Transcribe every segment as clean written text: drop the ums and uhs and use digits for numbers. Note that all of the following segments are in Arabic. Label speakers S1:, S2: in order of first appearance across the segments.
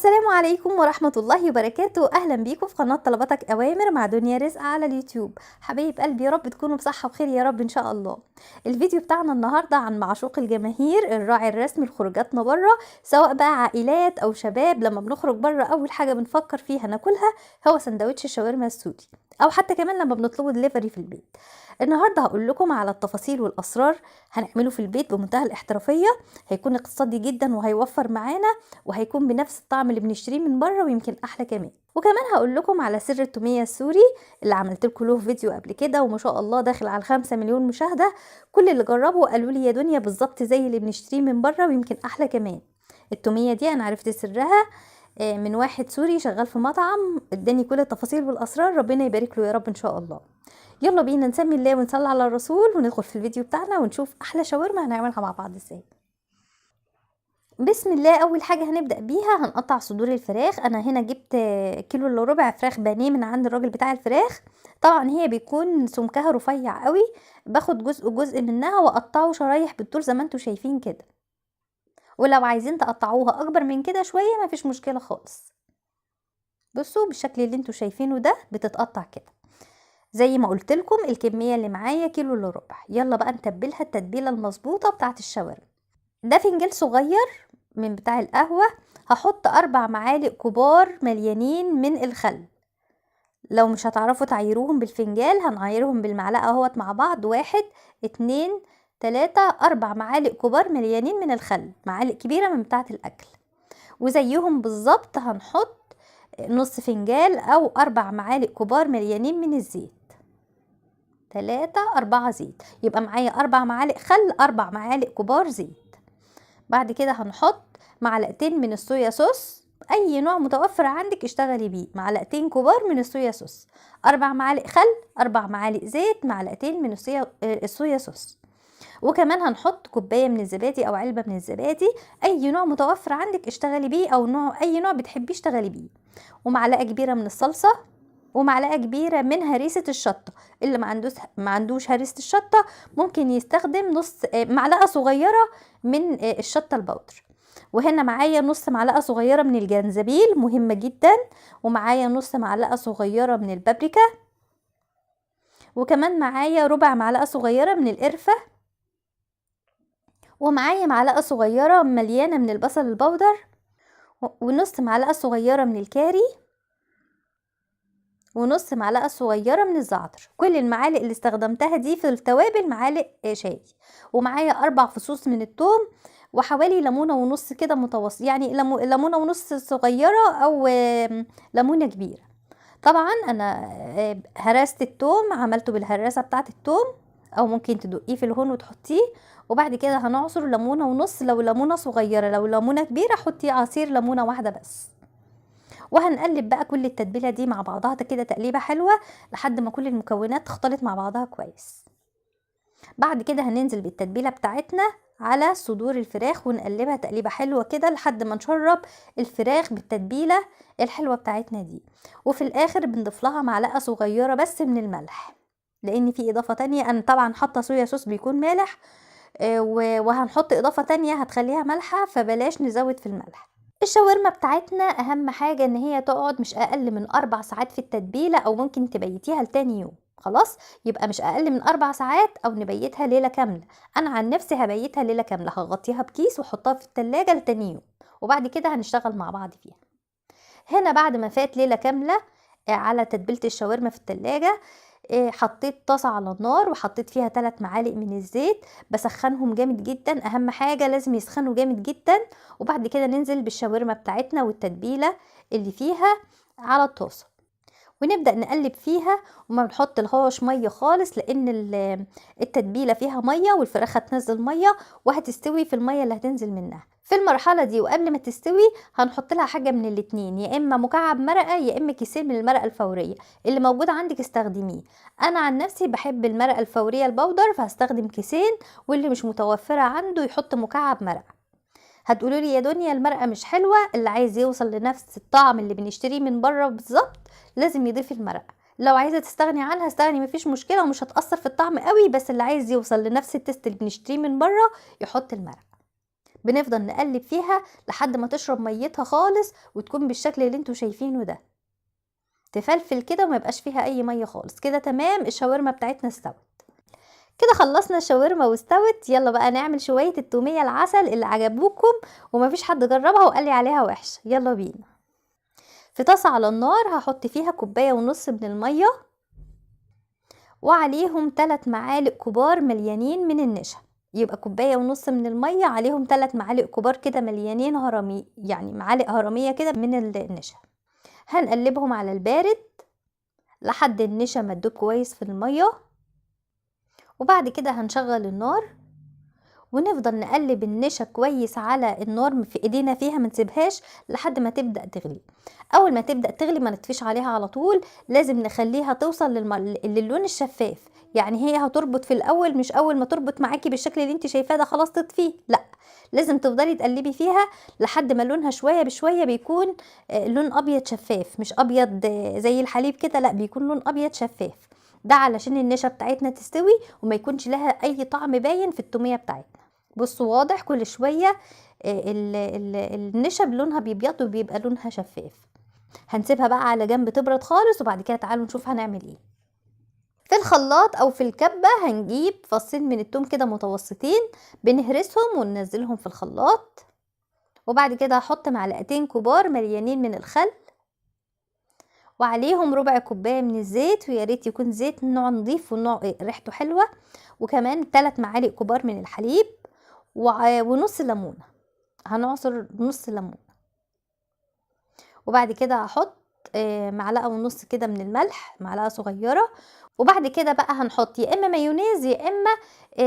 S1: السلام عليكم ورحمة الله وبركاته. أهلا بيكم في قناة طلباتك أوامر مع دنيا رزق على اليوتيوب. حبايب قلبي، يا رب تكونوا بصحة وخير يا رب إن شاء الله. الفيديو بتاعنا النهاردة عن معشوق الجماهير، الراعي الرسمي لخروجاتنا بره، سواء بقى عائلات أو شباب. لما بنخرج بره أول حاجة بنفكر فيها ناكلها هو سندوتش الشاورما السوري، أو حتى كمان لما بنطلبه دليفري في البيت. النهارده هقول لكم على التفاصيل والأسرار، هنعمله في البيت بمنتهى الاحترافية. هيكون اقتصادي جدا وهيوفر معانا، وهيكون بنفس الطعم اللي بنشتريه من بره ويمكن احلى كمان. وكمان هقول لكم على سر التوميه السوري اللي عملت لكم له فيديو قبل كده، وما شاء الله داخل على 5 مليون مشاهده. كل اللي جربوا قالوا لي يا دنيا بالظبط زي اللي بنشتريه من بره ويمكن احلى كمان. التوميه دي انا عرفت سرها من واحد سوري شغال في مطعم، اداني كل التفاصيل والاسرار، ربنا يبارك له يا رب ان شاء الله. يلا بينا نسمي الله ونصلي على الرسول وندخل في الفيديو بتاعنا ونشوف احلى شاورما هنعملها مع بعض ازاي. بسم الله. اول حاجه هنبدا بيها هنقطع صدور الفراخ. انا هنا جبت كيلو الا ربع فراخ بانيه من عند الراجل بتاع الفراخ. طبعا هي بيكون سمكها رفيع قوي، باخد جزء منها واقطعه شرايح بالطول زي ما انتم شايفين كده. ولو عايزين تقطعوها اكبر من كده شويه مفيش مشكله خالص. بصوا بالشكل اللي انتم شايفينه ده بتتقطع كده زي ما قلت لكم. الكميه اللي معايا كيلو الا ربع. يلا بقى نتبلها التتبيله المظبوطه بتاعه الشاورما. ده فنجان صغير من بتاع القهوة، هحط 4 معالق كبار مليانين من الخل. لو مش هتعرفوا تعيروهم بالفنجال هنعيرهم بالمعلقة اهوت مع بعض. 1 2 3 4 معالق كبار مليانين من الخل، معالق كبيرة من بتاعة الأكل. وزيهم بالظبط هنحط نص فنجال أو 4 معالق كبار مليانين من الزيت. 3 4 زيت، يبقى معايا 4 معالق خل 4 معالق كبار زيت. بعد كده هنحط معلقتين من الصويا صوص، اي نوع متوفر عندك اشتغلي بيه. معلقتين كبار من الصويا صوص، 4 معالق خل، 4 معالق زيت، معلقتين من الصويا صوص. وكمان هنحط كوبايه من الزبادي او علبه من الزبادي، اي نوع متوفر عندك اشتغلي بيه، او اي نوع بتحبيه اشتغلي بيه. ومعلقه كبيره من الصلصه، ومعلقه كبيره من هريسه الشطه. اللي ما عندوش هريسه الشطه ممكن يستخدم نص معلقه صغيره من الشطه البودر. وهنا معايا نص معلقه صغيره من الجنزبيل مهمه جدا، ومعايا نص معلقه صغيره من البابريكا، وكمان معايا ربع معلقه صغيره من القرفه، ومعايا معلقه صغيره مليانه من البصل البودر، ونص معلقه صغيره من الكاري، ونص معلقه صغيره من الزعتر. كل المعالق اللي استخدمتها دي في التوابل معالق شاي. ومعايا 4 فصوص من الثوم، وحوالي ليمونه ونص كده متوسط، يعني ليمونه ونص صغيره او ليمونه كبيره. طبعا انا هرست الثوم، عملته بالهراسه بتاعه الثوم، او ممكن تدقيه في الهون وتحطيه. وبعد كده هنعصر ليمونه ونص لو ليمونه صغيره، لو ليمونه كبيره حطي عصير ليمونه واحده بس. وهنقلب بقى كل التتبيله دي مع بعضها كده تقليبه حلوه لحد ما كل المكونات تختلط مع بعضها كويس. بعد كده هننزل بالتتبيله بتاعتنا على صدور الفراخ ونقلبها تقليبه حلوه كده لحد ما نشرب الفراخ بالتتبيله الحلوه بتاعتنا دي. وفي الاخر بنضيف لها معلقه صغيره بس من الملح، لان في اضافه تانية. انا طبعا حاطه صويا صوص بيكون مالح، وهنحط اضافه تانية هتخليها مالحه، فبلاش نزود في الملح. الشاورما بتاعتنا اهم حاجة ان هي تقعد مش اقل من 4 ساعات في التتبيلة، او ممكن تبيتيها لتاني يوم. خلاص، يبقى مش اقل من 4 ساعات او نبيتها ليلة كاملة. انا عن نفسي هبيتها ليلة كاملة، هغطيها بكيس واحطها في التلاجة لتاني يوم، وبعد كده هنشتغل مع بعض فيها. هنا بعد ما فات ليلة كاملة على تتبيلة الشاورما في التلاجة، حطيت طاسة على النار وحطيت فيها 3 معالق من الزيت، بسخنهم جامد جدا. اهم حاجة لازم يسخنوا جامد جدا. وبعد كده ننزل بالشاورما بتاعتنا والتتبيلة اللي فيها على الطاسة، ونبدأ نقلب فيها. وما بنحط لهاش مية خالص، لان التتبيلة فيها مية والفراخ هتنزل مية وهتستوي في المية اللي هتنزل منها. في المرحلة دي وقبل ما تستوي هنحط لها حاجة من الاتنين، يا اما مكعب مرقة يا اما كيسين من المرقة الفورية. اللي موجود عندك استخدميه. انا عن نفسي بحب المرقة الفورية البودر فهستخدم كيسين، واللي مش متوفرة عنده يحط مكعب مرقة. هتقولوا لي يا دنيا المرقه مش حلوه، اللي عايز يوصل لنفس الطعم اللي بنشتريه من بره بالظبط لازم يضيف المرقه. لو عايزه تستغني عنها استغني، مفيش مشكله ومش هتاثر في الطعم قوي، بس اللي عايز يوصل لنفس التست اللي بنشتريه من بره يحط المرقه. بنفضل نقلب فيها لحد ما تشرب ميتها خالص وتكون بالشكل اللي انتوا شايفينه ده، تفلفل كده وما يبقاش فيها اي ميه خالص. كده تمام، الشاورما بتاعتنا استوت. كده خلصنا الشاورما واستوت. يلا بقى نعمل شويه التوميه العسل اللي عجبوكم ومفيش حد جربها وقال لي عليها وحشه. يلا بينا. في طاسه على النار هحط فيها 1.5 كوباية من الميه، وعليهم 3 معالق كبار مليانين من النشا. يبقى 1.5 كوباية من الميه عليهم 3 معالق كبار كده مليانين هرمي، يعني معالق هرميه كده من النشا. هنقلبهم على البارد لحد النشا ما تدوب كويس في الميه، وبعد كده هنشغل النار ونفضل نقلب النشا كويس على النار في ايدينا فيها، ما نسيبهاش لحد ما تبدا تغلي. اول ما تبدا تغلي ما نطفيش عليها على طول، لازم نخليها توصل للون الشفاف. يعني هي هتربط في الاول، مش اول ما تربط معاكي بالشكل اللي انت شايفاه ده خلاص تطفيه، لا، لازم تفضلي تقلبي فيها لحد ما لونها شويه بشويه بيكون لون ابيض شفاف، مش ابيض زي الحليب كده، لا، بيكون لون ابيض شفاف. ده علشان النشا بتاعتنا تستوي وما يكونش لها اي طعم باين في التوميه بتاعتنا. بصوا واضح كل شويه النشا لونها بيبيض وبيبقى لونها شفاف. هنسيبها بقى على جنب تبرد خالص، وبعد كده تعالوا نشوف هنعمل ايه. في الخلاط او في الكبه هنجيب فصين من التوم كده متوسطين، بنهرسهم وننزلهم في الخلاط، وبعد كده هحط 2 معلقة كبار مليانين من الخل، وعليهم 1/4 كوباية من الزيت، ويا ريت يكون زيت نوع نضيف ونوع ريحته حلوه، وكمان 3 معالق كبار من الحليب، ونص ليمونه، هنعصر نص ليمونه. وبعد كده هحط 1.5 معلقة كده من الملح، معلقه صغيره. وبعد كده بقى هنحط يا اما مايونيز يا اما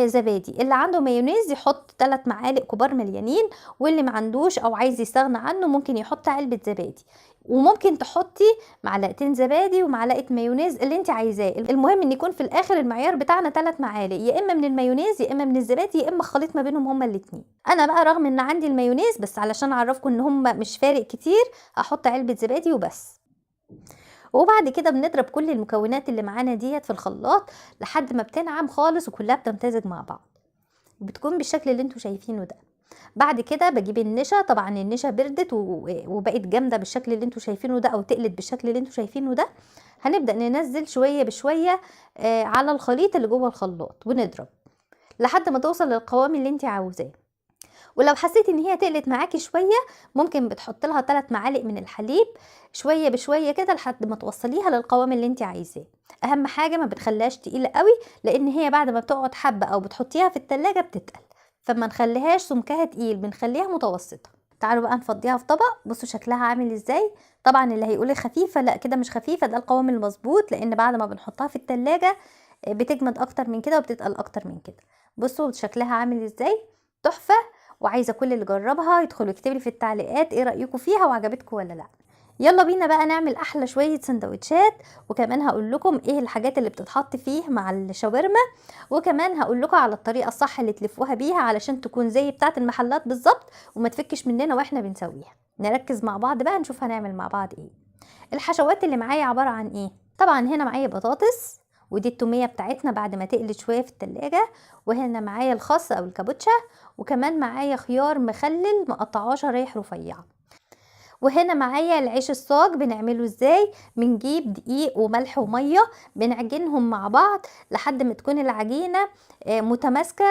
S1: زبادي. اللي عنده مايونيز يحط 3 معالق كبار مليانين، واللي ما عندوش او عايز يستغنى عنه ممكن يحط علبه زبادي، وممكن تحطي 2 معلقة زبادي ومعلقه مايونيز اللي انت عايزاه. المهم ان يكون في الاخر المعيار بتاعنا 3 معالق، يا اما من المايونيز يا اما من الزبادي يا اما خليط ما بينهم هما الاتنين. انا بقى رغم ان عندي المايونيز، بس علشان اعرفكم ان هما مش فارق كتير هحط علبه زبادي وبس. وبعد كده بنضرب كل المكونات اللي معانا ديت في الخلاط لحد ما بتنعم خالص وكلها بتمتزج مع بعض، بتكون بالشكل اللي انتوا شايفينه ده. بعد كده بجيب النشا، طبعا النشا بردت وبقت جامده بالشكل اللي انتوا شايفينه ده، او تقلت بالشكل اللي انتوا شايفينه ده. هنبدا ننزل شويه بشويه على الخليط اللي جوه الخلاط، ونضرب لحد ما توصل للقوام اللي انت عاوزاه. ولو حسيتي ان هي تقلت معاكي شويه ممكن بتحط لها 3 معالق من الحليب شويه بشويه كده لحد ما توصليها للقوام اللي انت عايزاه. اهم حاجه ما بتخليهاش تقيله قوي، لان هي بعد ما بتقعد حبه او بتحطيها في التلاجة بتتقل، فما نخليهاش سمكها تقيل، بنخليها متوسطه. تعالوا بقى نفضيها في طبق. بصوا شكلها عامل ازاي. طبعا اللي هيقولي خفيفه، لا كده مش خفيفه، ده القوام المظبوط، لان بعد ما بنحطها في التلاجة بتجمد اكتر من كده وبتتقل اكتر من كده. بصوا شكلها عامل ازاي، تحفه. وعايزه كل اللي جربها يدخلوا يكتبوا لي في التعليقات ايه رايكم فيها وعجبتكم ولا لا. يلا بينا بقى نعمل احلى شويه سندوتشات، وكمان هقول لكم ايه الحاجات اللي بتتحط فيه مع الشاورما، وكمان هقول لكم على الطريقه الصح اللي تلفوها بيها علشان تكون زي بتاعه المحلات بالظبط وما تفكش مننا واحنا بنسويها. نركز مع بعض بقى نشوف هنعمل مع بعض ايه. الحشوات اللي معايا عباره عن ايه؟ طبعا هنا معايا بطاطس، ودي التوميه بتاعتنا بعد ما تقلت شويه في التلاجة، وهنا معايا الخس او الكابوتشا، وكمان معايا خيار مخلل مقطعاه شرايح رفيعه. وهنا معايا العيش الصاج. بنعمله ازاي؟ بنجيب دقيق وملح وميه، بنعجنهم مع بعض لحد ما تكون العجينه متماسكه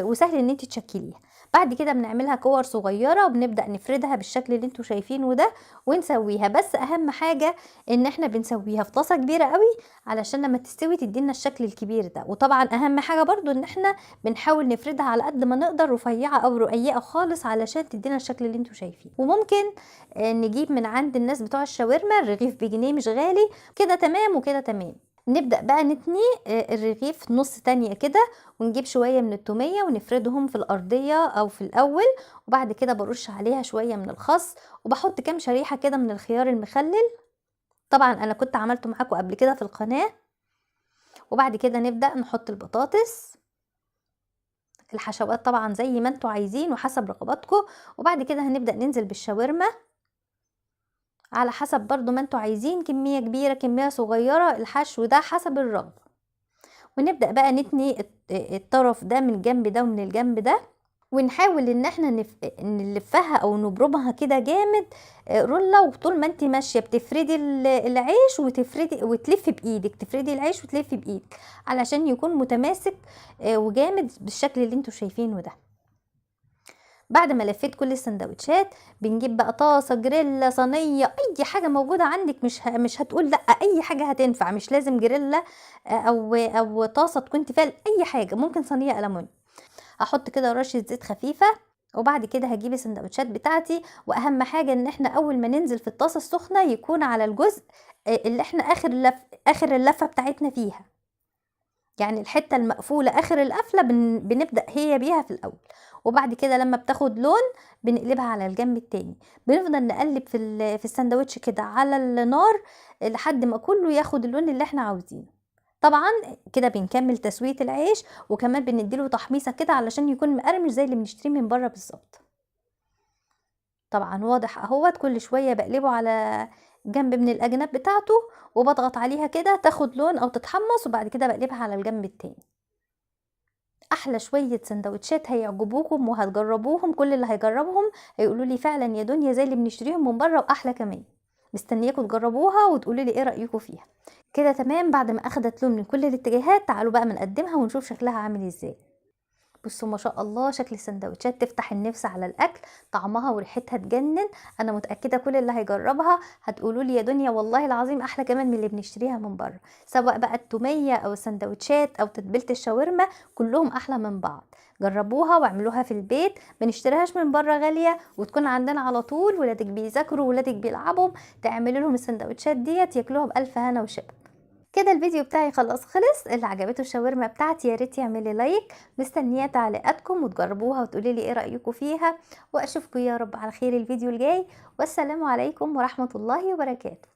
S1: وسهل ان انت تشكليها. بعد كده بنعملها كور صغيره وبنبدا نفردها بالشكل اللي انتوا شايفينه ده ونسويها. بس اهم حاجه ان احنا بنسويها في طاسه كبيره قوي علشان لما تستوي تدينا الشكل الكبير ده. وطبعا اهم حاجه برضو ان احنا بنحاول نفردها على قد ما نقدر رفيعه او رقيقه خالص علشان تدينا الشكل اللي انتوا شايفينه. وممكن نجيب من عند الناس بتوع الشاورما الرغيف بجنيه، مش غالي كده، تمام وكده تمام. نبدأ بقى نتني الرغيف نص تانية كده، ونجيب شوية من التومية ونفردهم في الأرضية أو في الأول، وبعد كده برش عليها شوية من الخس، وبحط كام شريحة كده من الخيار المخلل. طبعا أنا كنت عملته معاكم قبل كده في القناة. وبعد كده نبدأ نحط البطاطس، الحشوات طبعا زي ما انتوا عايزين وحسب رغباتكم. وبعد كده هنبدأ ننزل بالشاورما على حسب برضو ما انتوا عايزين، كمية كبيرة كمية صغيرة، الحشو ده حسب الرغبة. ونبدأ بقى نتني الطرف ده من الجنب ده ومن الجنب ده، ونحاول ان احنا نلفها او نبرمها كده جامد رولة. وطول ما انت ماشيه بتفردي العيش وتلفي بايدك، تفردي العيش وتلفي بايدك علشان يكون متماسك وجامد بالشكل اللي انتوا شايفينه ده. بعد ما لفيت كل السندوتشات بنجيب بقى طاسه، جريلا، صينيه، اي حاجه موجوده عندك. مش هتقول لا، اي حاجه هتنفع، مش لازم جريلا او طاسه تكون تيفال، اي حاجه ممكن، صينيه ألمونيوم. هحط كده رشه زيت خفيفه، وبعد كده هجيب السندوتشات بتاعتي. واهم حاجه ان احنا اول ما ننزل في الطاسه السخنه يكون على الجزء اللي احنا اخر اللفه بتاعتنا فيها، يعني الحته المقفوله اخر القفله بنبدا هي بيها في الاول. وبعد كده لما بتاخد لون بنقلبها على الجنب التاني. بنفضل نقلب في السندوتش كده على النار لحد ما كله ياخد اللون اللي احنا عاوزينه. طبعا كده بنكمل تسويه العيش، وكمان بنديله تحميصه كده علشان يكون مقرمش زي اللي بنشتريه من بره بالظبط. طبعا واضح اهوت، كل شويه بقلبه على جنب من الاجناب بتاعته وبضغط عليها كده تاخد لون او تتحمص، وبعد كده بقلبها على الجنب التاني. احلى شويه سندوتشات هيعجبوكم وهتجربوهم، كل اللي هيجربهم هيقولوا لي فعلا يا دنيا زي اللي بنشتريهم من بره واحلى كمان. مستنياكم تجربوها وتقولوا لي ايه رايكم فيها. كده تمام، بعد ما اخدت لون من كل الاتجاهات تعالوا بقى بنقدمها ونشوف شكلها عامل ازاي. بصوا ما شاء الله، شكل السندوتشات تفتح النفس على الاكل، طعمها وريحتها تجنن. انا متاكده كل اللي هيجربها هتقولوا لي يا دنيا والله العظيم احلى كمان من اللي بنشتريها من بره. سواء بقى التوميه او السندوتشات او تتبيله الشاورما، كلهم احلى من بعض. جربوها واعملوها في البيت، ما نشتريهاش من بره غاليه، وتكون عندنا على طول. ولادك بيذاكروا، ولادك بيلعبوا، تعملوا لهم السندوتشات ديت ياكلوها بالف هنا وشفا. كده الفيديو بتاعي خلص. اللي عجبته الشاورما بتاعتي يا ريت يعملي لايك، مستنيه تعليقاتكم وتجربوها وتقولي لي ايه رايكم فيها. واشوفكم يا رب على خير الفيديو الجاي، والسلام عليكم ورحمه الله وبركاته.